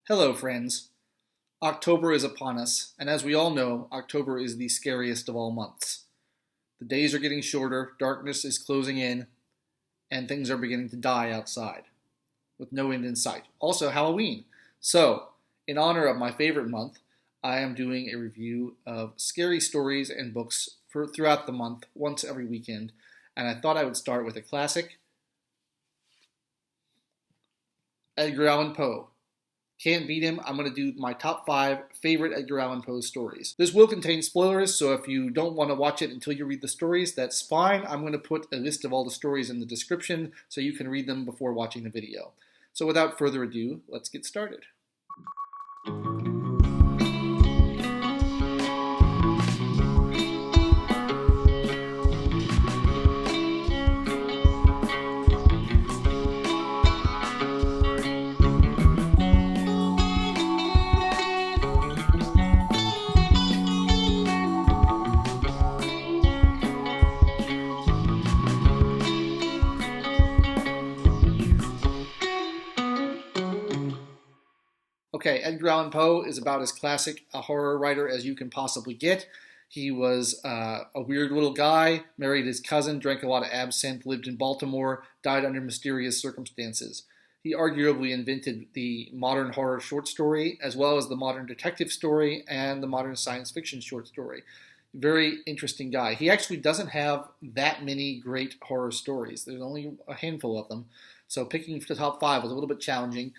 Hello, friends. October is upon us, and as we all know, October is the scariest of all months. The days are getting shorter, darkness is closing in, and things are beginning to die outside, with no end in sight. Also, Halloween. So, in honor of my favorite month, I am doing a review of scary stories and books throughout the month, once every weekend, and I thought I would start with a classic, Edgar Allan Poe. Can't beat him. I'm going to do my top 5 favorite Edgar Allan Poe stories. This will contain spoilers, so if you don't want to watch it until you read the stories, that's fine. I'm going to put a list of all the stories in the description so you can read them before watching the video. So without further ado, let's get started. Okay, Edgar Allan Poe is about as classic a horror writer as you can possibly get. He was a weird little guy, married his cousin, drank a lot of absinthe, lived in Baltimore, died under mysterious circumstances. He arguably invented the modern horror short story, as well as the modern detective story and the modern science fiction short story. Very interesting guy. He actually doesn't have that many great horror stories. There's only a handful of them. So picking the top 5 was a little bit challenging.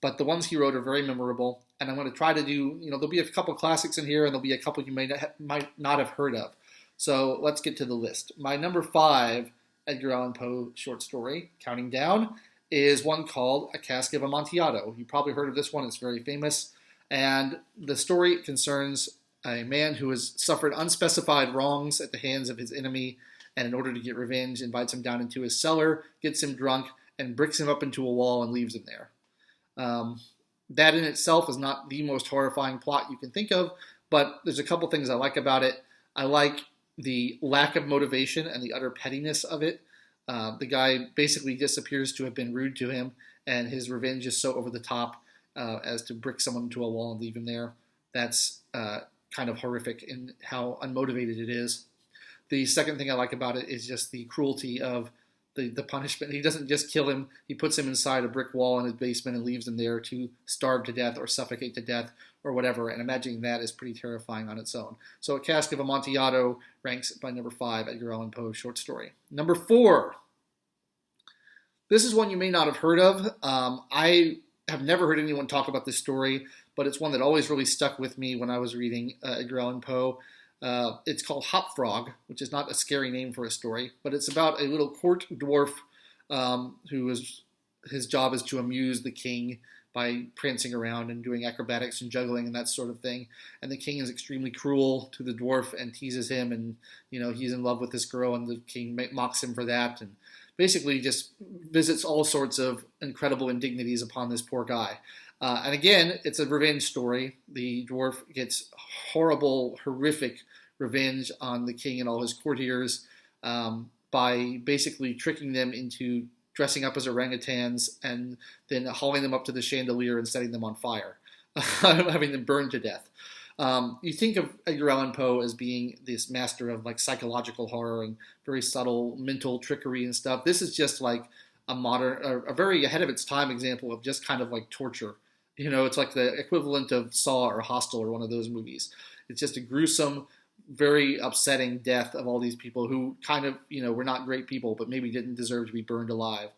But the ones he wrote are very memorable, and I'm going to try to do, there'll be a couple classics in here, and there'll be a couple you might not have heard of. So let's get to the list. My number 5 Edgar Allan Poe short story, counting down, is one called A Cask of Amontillado. You probably heard of this one. It's very famous. And the story concerns a man who has suffered unspecified wrongs at the hands of his enemy, and in order to get revenge, invites him down into his cellar, gets him drunk, and bricks him up into a wall and leaves him there. That in itself is not the most horrifying plot you can think of, but there's a couple things I like about it. I like the lack of motivation and the utter pettiness of it. The guy basically just appears to have been rude to him, and his revenge is so over the top as to brick someone into a wall and leave him there. That's kind of horrific in how unmotivated it is. The second thing I like about it is just the cruelty of the punishment. He doesn't just kill him. He puts him inside a brick wall in his basement and leaves him there to starve to death or suffocate to death or whatever. And imagining that is pretty terrifying on its own. So A Cask of Amontillado ranks by number 5, Edgar Allan Poe short story. Number 4. This is one you may not have heard of. I have never heard anyone talk about this story, but it's one that always really stuck with me when I was reading Edgar Allan Poe. It's called Hopfrog, which is not a scary name for a story, but it's about a little court dwarf his job is to amuse the king by prancing around and doing acrobatics and juggling and that sort of thing. And the king is extremely cruel to the dwarf and teases him, and he's in love with this girl, and the king mocks him for that, and basically just visits all sorts of incredible indignities upon this poor guy. And again, it's a revenge story. The dwarf gets horrible, horrific revenge on the king and all his courtiers by basically tricking them into dressing up as orangutans and then hauling them up to the chandelier and setting them on fire, having them burned to death. You think of Edgar Allan Poe as being this master of psychological horror and very subtle mental trickery and stuff. This is just like a very ahead of its time example of just kind of like torture. It's like the equivalent of Saw or Hostel or one of those movies. It's just a gruesome, very upsetting death of all these people who kind of, were not great people, but maybe didn't deserve to be burned alive.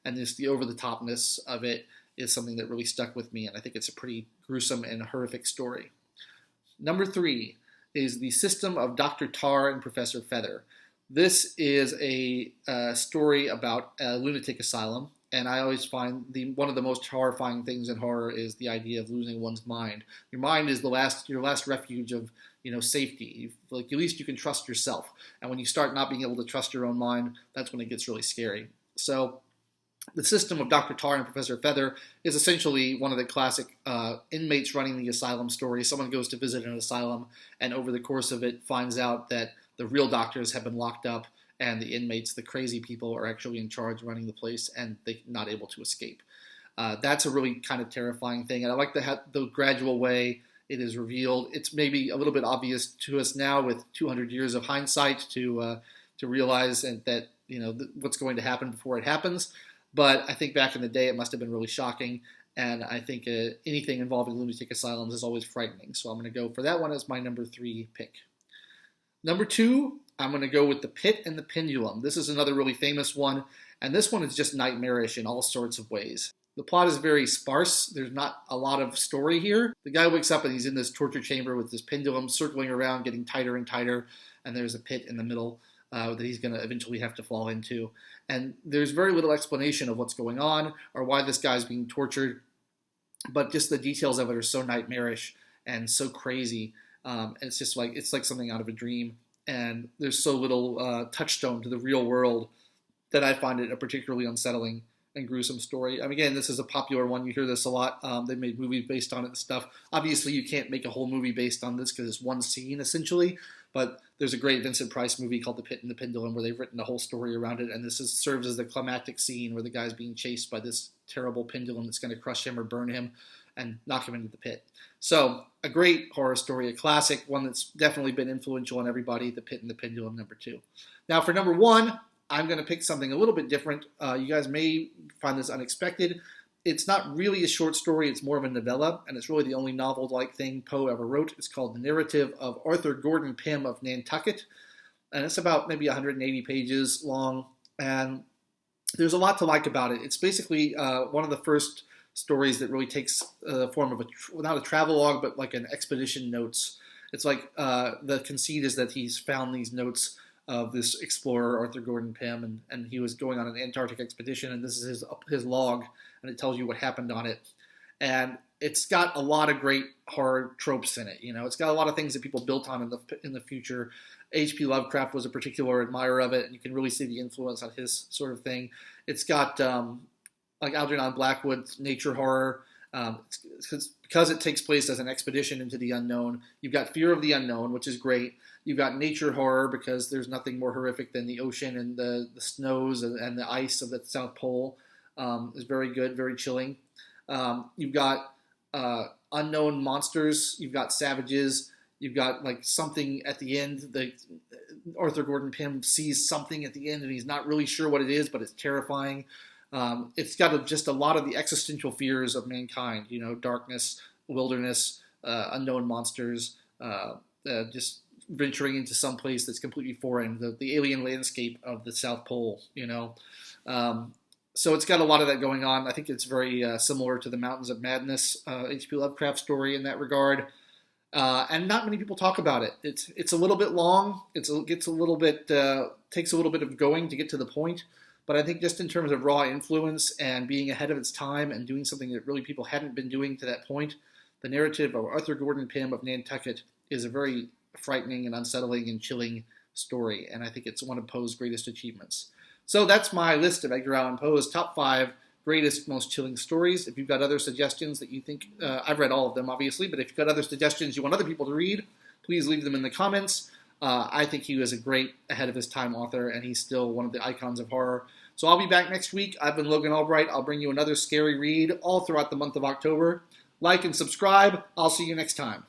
And just the over-the-topness of it is something that really stuck with me, and I think it's a pretty gruesome and horrific story. Number 3 is The System of Dr. Tarr and Professor Fether. This is a story about a lunatic asylum. And I always find one of the most horrifying things in horror is the idea of losing one's mind. Your mind is your last refuge of safety. At least you can trust yourself. And when you start not being able to trust your own mind, that's when it gets really scary. So the System of Dr. Tarr and Professor Fether is essentially one of the classic inmates running the asylum stories. Someone goes to visit an asylum, and over the course of it finds out that the real doctors have been locked up, and the inmates, the crazy people, are actually in charge running the place, and they're not able to escape. That's a really kind of terrifying thing. And I like the gradual way it is revealed. It's maybe a little bit obvious to us now with 200 years of hindsight to realize that what's going to happen before it happens. But I think back in the day, it must have been really shocking. And I think anything involving lunatic asylums is always frightening. So I'm going to go for that one as my number 3 pick. Number 2, I'm going to go with The Pit and the Pendulum. This is another really famous one. And this one is just nightmarish in all sorts of ways. The plot is very sparse. There's not a lot of story here. The guy wakes up and he's in this torture chamber with this pendulum circling around, getting tighter and tighter. And there's a pit in the middle that he's going to eventually have to fall into. And there's very little explanation of what's going on or why this guy's being tortured. But just the details of it are so nightmarish and so crazy. It's just it's like something out of a dream. And there's so little touchstone to the real world that I find it a particularly unsettling and gruesome story. Again, this is a popular one. You hear this a lot. They made movies based on it and stuff. Obviously, you can't make a whole movie based on this because it's one scene, essentially. But there's a great Vincent Price movie called The Pit and the Pendulum where they've written a whole story around it. And this serves as the climactic scene where the guy's being chased by this terrible pendulum that's going to crush him or burn him and knock him into the pit. So a great horror story, a classic, one that's definitely been influential on everybody, The Pit and the Pendulum, number 2. Now for number 1, I'm going to pick something a little bit different. You guys may find this unexpected. It's not really a short story. It's more of a novella, and it's really the only novel-like thing Poe ever wrote. It's called The Narrative of Arthur Gordon Pym of Nantucket, and it's about maybe 180 pages long, and there's a lot to like about it. It's basically one of the first stories that really takes the form of not a travelogue, but like an expedition notes. It's like the conceit is that he's found these notes of this explorer, Arthur Gordon Pym, and he was going on an Antarctic expedition, and this is his log, and it tells you what happened on it. And it's got a lot of great horror tropes in it. It's got a lot of things that people built on in the future. H.P. Lovecraft was a particular admirer of it, and you can really see the influence on his sort of thing. It's got like Algernon Blackwood's nature horror. Because it takes place as an expedition into the unknown. You've got fear of the unknown, which is great. You've got nature horror because there's nothing more horrific than the ocean and the snows and the ice of the South Pole. Is very good, very chilling. You've got unknown monsters. You've got savages. You've got like something at the end. Arthur Gordon Pym sees something at the end and he's not really sure what it is, but it's terrifying. It's got just a lot of the existential fears of mankind, darkness, wilderness, unknown monsters, just venturing into some place that's completely foreign, the alien landscape of the South Pole, So it's got a lot of that going on. I think it's very similar to the Mountains of Madness H.P. Lovecraft story in that regard. And not many people talk about it. It's a little bit long. Takes a little bit of going to get to the point. But I think just in terms of raw influence and being ahead of its time and doing something that really people hadn't been doing to that point, The Narrative of Arthur Gordon Pym of Nantucket is a very frightening and unsettling and chilling story. And I think it's one of Poe's greatest achievements. So that's my list of Edgar Allan Poe's top 5 greatest, most chilling stories. If you've got other suggestions that you think, I've read all of them obviously, but if you've got other suggestions you want other people to read, please leave them in the comments. I think he was a great ahead of his time author, and he's still one of the icons of horror. So I'll be back next week. I've been Logan Albright. I'll bring you another scary read all throughout the month of October. Like and subscribe. I'll see you next time.